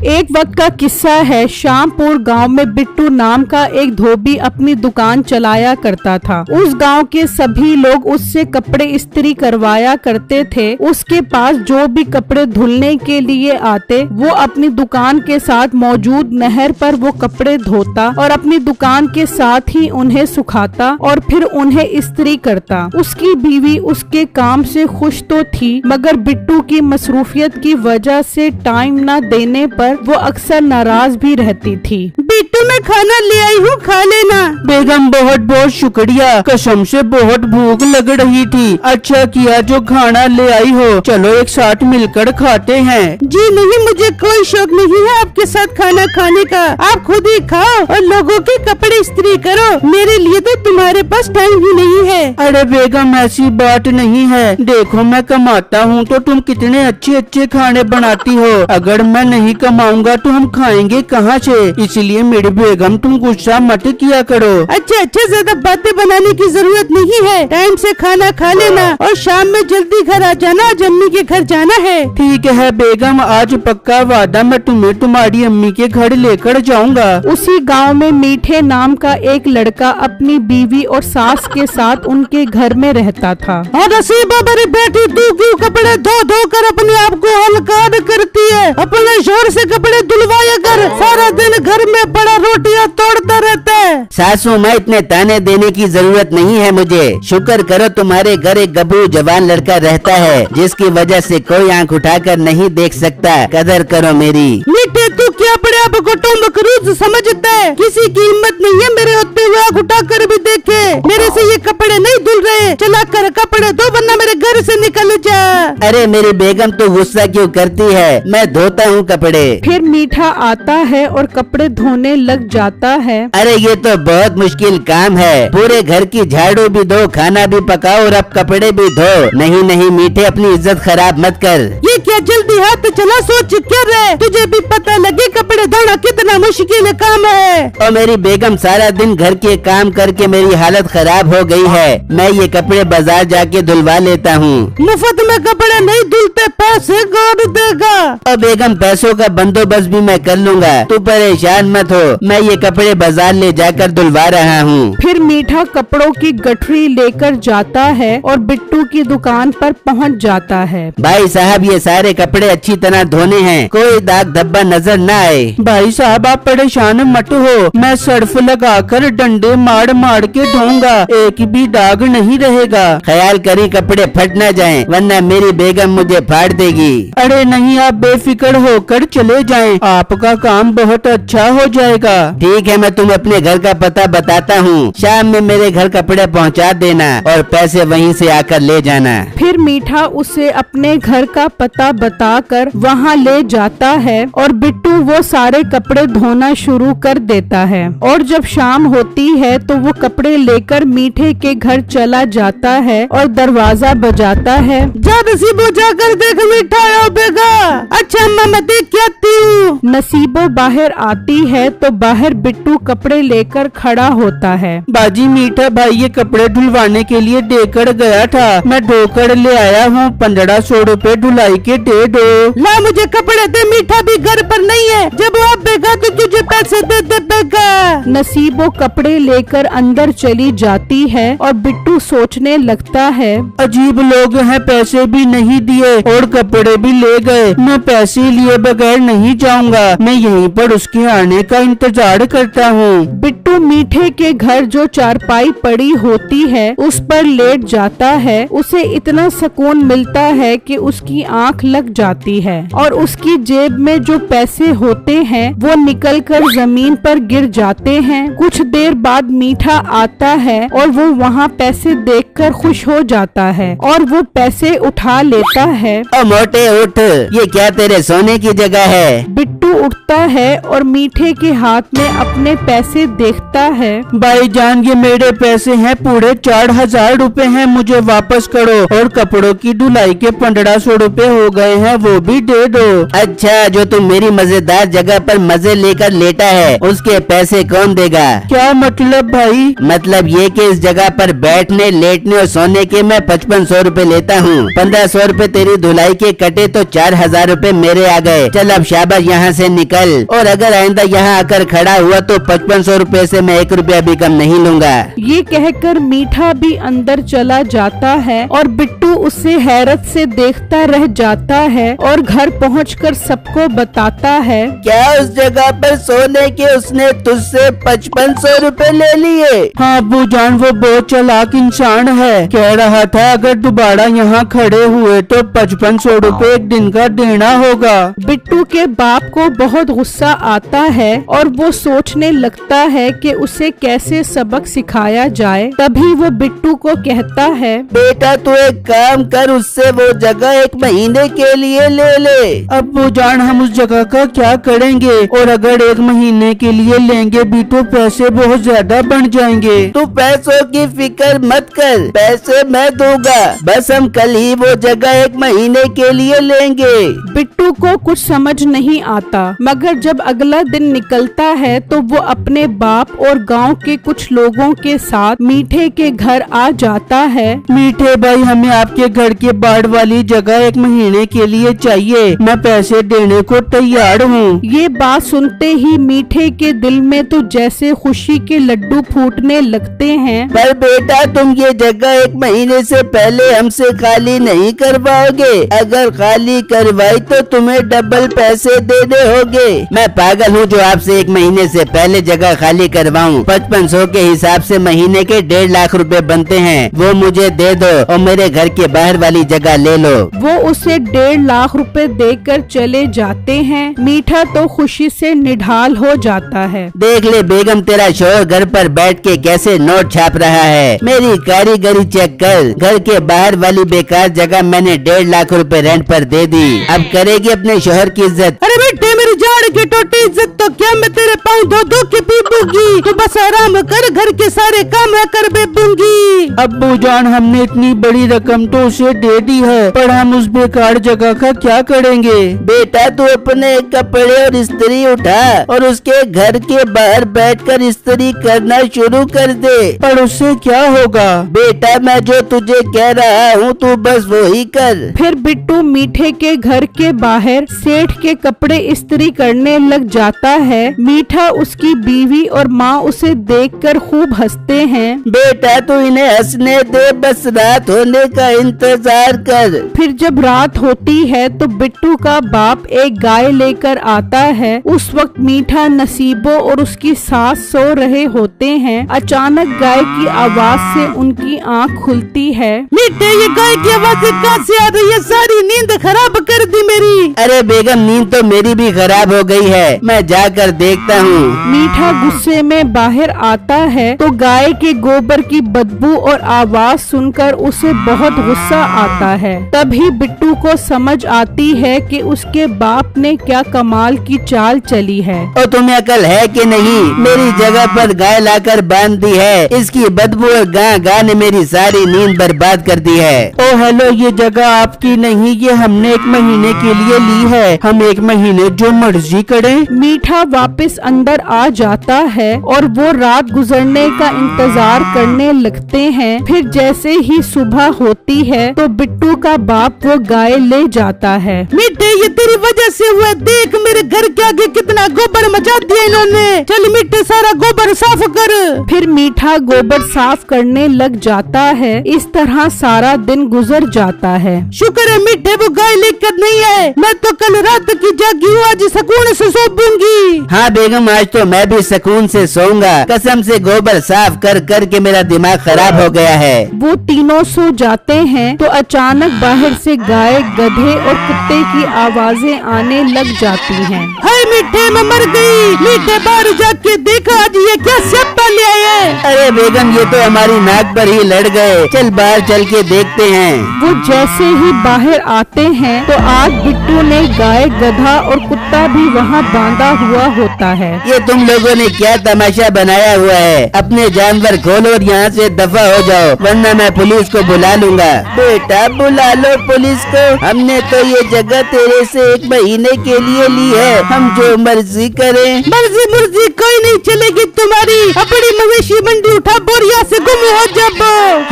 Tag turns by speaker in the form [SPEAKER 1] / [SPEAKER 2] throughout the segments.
[SPEAKER 1] एक वक्त का किस्सा है। श्यामपुर गांव में बिट्टू नाम का एक धोबी अपनी दुकान चलाया करता था। उस गांव के सभी लोग उससे कपड़े इस्त्री करवाया करते थे। उसके पास जो भी कपड़े धुलने के लिए आते वो अपनी दुकान के साथ मौजूद नहर पर वो कपड़े धोता और अपनी दुकान के साथ ही उन्हें सुखाता और फिर उन्हें इस्त्री करता। उसकी बीवी उसके काम से खुश तो थी, मगर बिट्टू की मसरूफियत की वजह से टाइम न देने पर वो अक्सर नाराज भी रहती थी।
[SPEAKER 2] बिट्टू मैं खाना ले आई हूँ, खा लेना।
[SPEAKER 3] बेगम बहुत बहुत शुक्रिया, कसम से बहुत भूख लग रही थी। अच्छा किया जो खाना ले आई हो, चलो एक साथ मिलकर खाते हैं।
[SPEAKER 2] जी नहीं, मुझे कोई शौक नहीं है आपके साथ खाना खाने का। आप खुद ही खाओ और लोगों के कपड़े इस्त्री करो, मेरे लिए तो तुम्हारे पास टाइम ही नहीं है।
[SPEAKER 3] अरे बेगम ऐसी बात नहीं है, देखो मैं कमाता हूँ तो तुम कितने अच्छे अच्छे खाने बनाती हो। अगर मैं नहीं कमाऊंगा तो हम खाएंगे कहाँ से? इसलिए मेरी बेगम तुम गुस्सा मत किया करो।
[SPEAKER 2] अच्छा अच्छा, ज्यादा बातें बनाने की जरूरत नहीं है, टाइम से खाना खा लेना और शाम में जल्दी घर आ जाना, आज अम्मी के घर जाना है।
[SPEAKER 3] ठीक है बेगम, आज पक्का वादा, मैं तुम्हें तुम्हारी अम्मी के घर लेकर जाऊंगा।
[SPEAKER 1] उसी गांव में मीठे नाम का एक लड़का अपनी बीवी और सास के साथ उनके घर में रहता था।
[SPEAKER 2] और नसीबा मेरी बेटी, तू क्यों कपड़े धो धो कर अपने आप को हल्का करती है? अपने जोर से कपड़े धुलवाया कर, सारा दिन घर में पड़ा रोटियां तोड़ता रहता है।
[SPEAKER 4] सासू माँ, इतने ताने देने की जरूरत नहीं है मुझे। शुक्र करो तुम्हारे घर एक गबरू जवान लड़का रहता है, जिसकी वजह से कोई आंख उठाकर नहीं देख सकता। कदर करो मेरी।
[SPEAKER 2] मीठे, तू क्या अपने आप को टोम क्रूज समझता है? किसी की हिम्मत नहीं है मेरे होते हुए आंख उठा कर भी देखे। मेरे से ये कपड़े नहीं धुल रहे, चला कर कपड़े धो वरना मेरे घर से निकल जा।
[SPEAKER 4] अरे मेरी बेगम तो गुस्सा क्यों करती है, मैं धोता हूँ कपड़े।
[SPEAKER 1] फिर मीठा आता है और कपड़े धोने लग जाता है।
[SPEAKER 4] अरे ये तो बहुत मुश्किल काम है, पूरे घर की झाड़ू भी दो, खाना भी पकाओ और अब कपड़े भी धो। नहीं नहीं मीठे, अपनी इज्जत खराब मत कर।
[SPEAKER 2] ये क्या जल्दी हाथ चला, सोच क्या रहे? तुझे भी पता लगे कपड़े धोना कितना मुश्किल काम है।
[SPEAKER 4] और मेरी बेगम, सारा दिन घर के काम करके मेरी हालत खराब हो गई है। मैं ये कपड़े बाजार जाके धुलवा लेता हूँ।
[SPEAKER 2] मुफ्त में कपड़े नहीं धुलते, पैसे कौन देगा?
[SPEAKER 4] और बेगम, पैसों का बंदोबस्त भी मैं कर लूँगा, तू परेशान मत हो। मैं ये कपड़े बाजार ले जाकर धुलवा रहा हूँ।
[SPEAKER 1] फिर मीठा कपड़ों की गठरी लेकर जाता है और बिट्टू की दुकान पर पहुँच जाता है।
[SPEAKER 4] भाई साहब, ये सारे कपड़े अच्छी तरह धोने हैं, कोई दाग धब्बा नजर न आए।
[SPEAKER 3] भाई साहब आप परेशान मत हो, मैं सर्फ लगाकर डंडे मार मार के धोऊंगा, एक भी दाग नहीं रहेगा।
[SPEAKER 4] ख्याल करी कपड़े फट न जाएं, वरना मेरी बेगम मुझे फाड़ देगी।
[SPEAKER 3] अरे नहीं, आप बेफिक्र होकर चले जाएं, आपका काम बहुत अच्छा हो जाएगा।
[SPEAKER 4] ठीक है, मैं तुम्हें अपने घर का पता बताता हूँ, शाम में मेरे घर कपड़े पहुँचा देना और पैसे वहीं से आकर ले जाना।
[SPEAKER 1] फिर मीठा उसे अपने घर का पता बताकर वहाँ ले जाता है और बिट्टू वो सारे कपड़े धोना शुरू कर देता है। और जब शाम होती है तो वो कपड़े लेकर मीठे के घर चला जाता है और दरवाजा बजाता है।
[SPEAKER 2] जा नसीबो, जाकर देख मीठा आया बेगा। अच्छा अम्मा, मैं देख के आती हूँ।
[SPEAKER 1] नसीबो बाहर आती है तो बाहर बिट्टू कपड़े लेकर खड़ा होता है।
[SPEAKER 3] बाजी मीठा भाई ये कपड़े धुलवाने के लिए देकर गया था, मैं धोकर ले आया हूँ, 1500 रुपए धुलाई के दे दो।
[SPEAKER 2] ला मुझे कपड़े दे, मीठा भी घर पर नहीं है, जब आप बेगा तो तुझे पैसे दे दे बेगा।
[SPEAKER 1] नसीबो कपड़े लेकर अंदर चली जाती है और बिट्टू सोचने लगता है,
[SPEAKER 3] अजीब लोग हैं, पैसे भी नहीं दिए और कपड़े भी ले गए। मैं पैसे लिए बगैर नहीं जाऊंगा, मैं यहीं पर उसके आने का इंतजार करता हूँ।
[SPEAKER 1] बिट्टू मीठे के घर जो चारपाई पड़ी होती है उस पर लेट जाता है। उसे इतना सुकून मिलता है कि उसकी आंख लग जाती है और उसकी जेब में जो पैसे होते हैं वो निकलकर जमीन पर गिर जाते हैं। कुछ देर बाद मीठा आता है और वो वहाँ पैसे देखकर खुश हो जाता है और वो पैसे उठा लेता है।
[SPEAKER 4] ओ मोटे उठ, ये क्या तेरे सोने की जगह है?
[SPEAKER 1] बिट्टू उठता है और मीठे के हाथ में अपने पैसे देखता है।
[SPEAKER 3] भाईजान ये मेरे पैसे हैं, पूरे 4000 रुपए हैं, मुझे वापस करो। और कपड़ों की धुलाई के 1500 रुपए हो गए हैं, वो भी दे दो।
[SPEAKER 4] अच्छा, जो तुम मेरी मजेदार जगह पर मजे लेकर लेटा है, उसके पैसे कौन देगा?
[SPEAKER 3] क्या मतलब भाई?
[SPEAKER 4] मतलब ये कि इस जगह पर बैठने, लेटने और सोने के मैं 5500 रुपए लेता हूँ। 1500 रुपए तेरी धुलाई के कटे तो 4000 रुपए मेरे आ गए। चल अब शाबाश, यहाँ से निकल। और अगर आइंदा यहाँ आकर खड़ा हुआ तो 5500 रुपए से मैं 1 रुपया भी कम नहीं लूंगा।
[SPEAKER 1] ये कहकर मीठा भी अंदर चला जाता है और बिट्टू उसे हैरत से देखता रह जाता है और घर पहुंचकर सबको बताता है।
[SPEAKER 4] क्या उस जगह पर सोने के उसने तुझसे 5500 रुपए ले लिए?
[SPEAKER 3] हाँ अब्बू जान, वो बहुत चालाक इंसान है। कह रहा था अगर दोबारा यहाँ खड़े हुए तो 5500 रुपए एक दिन का देना होगा।
[SPEAKER 1] बिट्टू के बाप को बहुत गुस्सा आता है और वो सोचने लगता है कि उसे कैसे सबक सिखाया जाए। तभी वो बिट्टू को कहता है,
[SPEAKER 4] बेटा तू एक काम कर, उससे वो जगह 1 महीने के लिए ले ले।
[SPEAKER 3] अब्बू जान हम उस जगह का क्या करेंगे? और अगर 1 महीने के लिए लेंगे भी तो पैसे बहुत ज्यादा बढ़ जाएंगे।
[SPEAKER 4] तू पैसों की फिक्र मत कर, पैसे मैं दूंगा। बस हम कल ही वो जगह 1 महीने के लिए लेंगे।
[SPEAKER 1] बिट्टू को कुछ समझ नहीं आता, मगर जब अगला दिन निकलता है तो वो अपने बाप और गांव के कुछ लोगों के साथ मीठे के घर आ जाता है।
[SPEAKER 3] मीठे भाई, हमें आपके घर के बाढ़ वाली जगह 1 महीने के लिए चाहिए, मैं पैसे देने को तैयार हूँ।
[SPEAKER 1] ये बात सुनते ही मीठे के दिल में तो जैसे खुशी के लड्डू फूटने लगते हैं।
[SPEAKER 4] पर बेटा तुम ये जगह 1 महीने से पहले हमसे खाली नहीं करवाओगे। अगर खाली करवाई तो तुम्हें डबल पैसे देने होंगे। मैं पागल हूँ जो आपसे 1 महीने से पहले जगह खाली करवाऊँ। 5500 के हिसाब से महीने के 1.5 लाख रुपए बनते हैं, वो मुझे दे दो और मेरे घर के बाहर वाली जगह ले लो।
[SPEAKER 1] वो उसे 1.5 लाख रुपए देकर चले जाते हैं। मीठा तो खुशी से निढाल हो जाता है।
[SPEAKER 4] देख ले बेगम, तेरा शोहर घर पर बैठ के कैसे नोट छाप रहा है। मेरी कारीगरी चेक कर। घर के बाहर वाली बेकार जगह मैंने 1.5 लाख रुपए रेंट पर दे दी। अब करेगी अपने शोहर की इज्जत।
[SPEAKER 2] अरे बेटे मेरी जाड़ की टोटी इज्जत तो क्या मैं तेरे पाँव धो धो के पी दूंगी। तू बस आराम कर, घर के सारे काम कर बेबूंगी।
[SPEAKER 3] अब्बू जान हमने इतनी बड़ी रकम तो उसे दे दी है, पर हम उस बेकार जगह का क्या करेंगे?
[SPEAKER 4] बेटा तू अपने कपड़े और इस्त्री उठा और उसके घर के बाहर बैठकर इस्त्री करना शुरू कर दे।
[SPEAKER 3] पर उससे क्या होगा?
[SPEAKER 4] बेटा मैं जो तुझे कह रहा हूँ तू बस वो ही कर।
[SPEAKER 1] फिर बिट्टू मीठे के घर के बाहर सेठ के कपड़े इस्त्री करने लग जाता है। मीठा, उसकी बीवी और माँ उसे देखकर खूब हंसते हैं।
[SPEAKER 4] बेटा तू इन्हें हंसने दे, बस रात होने का इंतजार कर।
[SPEAKER 1] फिर जब रात होती है तो बिट्टू का बाप एक गाय लेकर आता है। उस वक्त मीठा, नसीबो और उसकी सास सो रहे होते हैं। अचानक गाय की आवाज से उनकी आँख खुलती है।
[SPEAKER 2] मीठे ये गाय की आवाज़ कहाँ से आ रही है? सारी नींद खराब कर दी मेरी।
[SPEAKER 4] अरे बेगम, नींद तो मेरी भी खराब हो गई है, मैं जाकर देखता हूँ।
[SPEAKER 1] मीठा गुस्से में बाहर आता है तो गाय के गोबर की बदबू और आवाज सुनकर उसे बहुत गुस्सा आता है। तभी बिट्टू को समझ आती है कि उसके बाप ने क्या कमाल की चाल चली है।
[SPEAKER 4] और तुम्हें अकल है कि नहीं? मेरी जगह पर गाय लाकर बांध दी है। इसकी बदबू और गा ने मेरी सारी नींद बर्बाद कर दी है।
[SPEAKER 3] ओ हेलो, ये जगह आपकी नहीं, ये हमने 1 महीने के लिए ली है। हम 1 महीने जो मर्जी करें।
[SPEAKER 1] मीठा वापस अंदर आ जाता है और वो रात गुजरने का इंतजार करने लगते हैं। फिर जैसे ही सुबह होती है तो बिट्टू का बाप वो गाय ले जाता है।
[SPEAKER 2] मीठे ये तेरी वजह से हुआ, देख मेरे घर के आगे कितना गोबर मचा दिया इन्होंने। चल मीठे सारा गोबर साफ कर।
[SPEAKER 1] फिर मीठा गोबर साफ करने लग जाता है। इस तरह सारा दिन गुजर जाता है।
[SPEAKER 2] शुक्र है मीठे वो गाय लेकर नहीं आए, मैं तो कल रात की जागी हूँ, आज सुकून से सो दूंगी।
[SPEAKER 4] हाँ बेगम, आज तो मैं भी सुकून से सोऊंगा। कसम से गोबर साफ कर कर के मेरा दिमाग खराब हो गया है।
[SPEAKER 1] वो तीनों सो जाते हैं तो अचानक बाहर से गाय, गधे और कुत्ते की आवाजें आने लग जाती हैं।
[SPEAKER 2] हाय मीठे मैं मर गई। मीठे बाहर जाके देखा, आज ये क्या स्यापा ले आए हैं।
[SPEAKER 4] अरे बेगम, ये तो हमारी नाक पर ही लड़ गए। चल बाहर चल के देखते हैं।
[SPEAKER 1] वो जैसे ही बाहर आते हैं तो आग बिट्टू ने गाय, गधा और कुत्ता भी वहाँ बांधा हुआ होता है।
[SPEAKER 4] ये तुम लोगों ने क्या तमाशा बनाया हुआ है? अपने जानवर खोलो और यहाँ से दफा हो जाओ, वरना मैं पुलिस को बुला लूंगा। बेटा बुला लो पुलिस को, हमने तो ये जगह तेरे से 1 महीने के लिए ली है, हम जो मर्जी करें।
[SPEAKER 2] मर्जी मुर्जी कोई नहीं चलेगी तुम्हारी, अपनी मवेशी मंडी उठा बोरिया से गुम हो जब।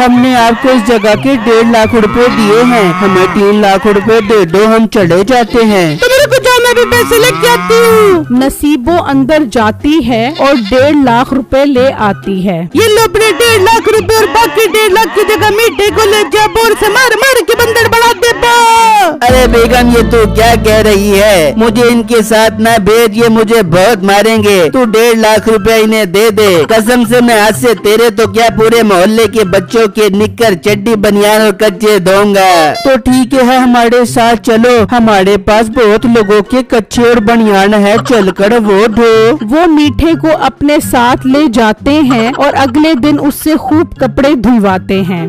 [SPEAKER 3] हमने आपको इस जगह के 1.5 लाख रुपए दिए हैं, हमें 3 लाख रुपए दे दो, हम चले जाते हैं।
[SPEAKER 2] तो मेरे को जाओ, मैं भी पैसे लेके आती हूँ।
[SPEAKER 1] नसीबो अंदर जाती है और 1.5 लाख रुपए ले आती है।
[SPEAKER 2] ये लो अपने 1.5 लाख रुपए और बाकी 1.5 लाख की जगह मीठे को ले जा, बोर से मार मार के बंदर बना दे।
[SPEAKER 4] अरे बेगम ये तू क्या कह रही है? मुझे इनके साथ ना भेज, ये मुझे बहुत मारेंगे। तू 1.5 लाख रुपए इन्हें दे दे, कसम से मैं आज से तेरे तो क्या पूरे मोहल्ले के बच्चों के निक्कर, चड्डी, बनियान और कच्चे दूंगा।
[SPEAKER 3] तो ठीक है, हमारे साथ चलो, हमारे पास बहुत लोगों के कच्चे और बनियान है, चलकर वो धो।
[SPEAKER 1] वो मीठे को अपने साथ ले जाते हैं और अगले दिन उससे खूब कपड़े धुलवाते हैं।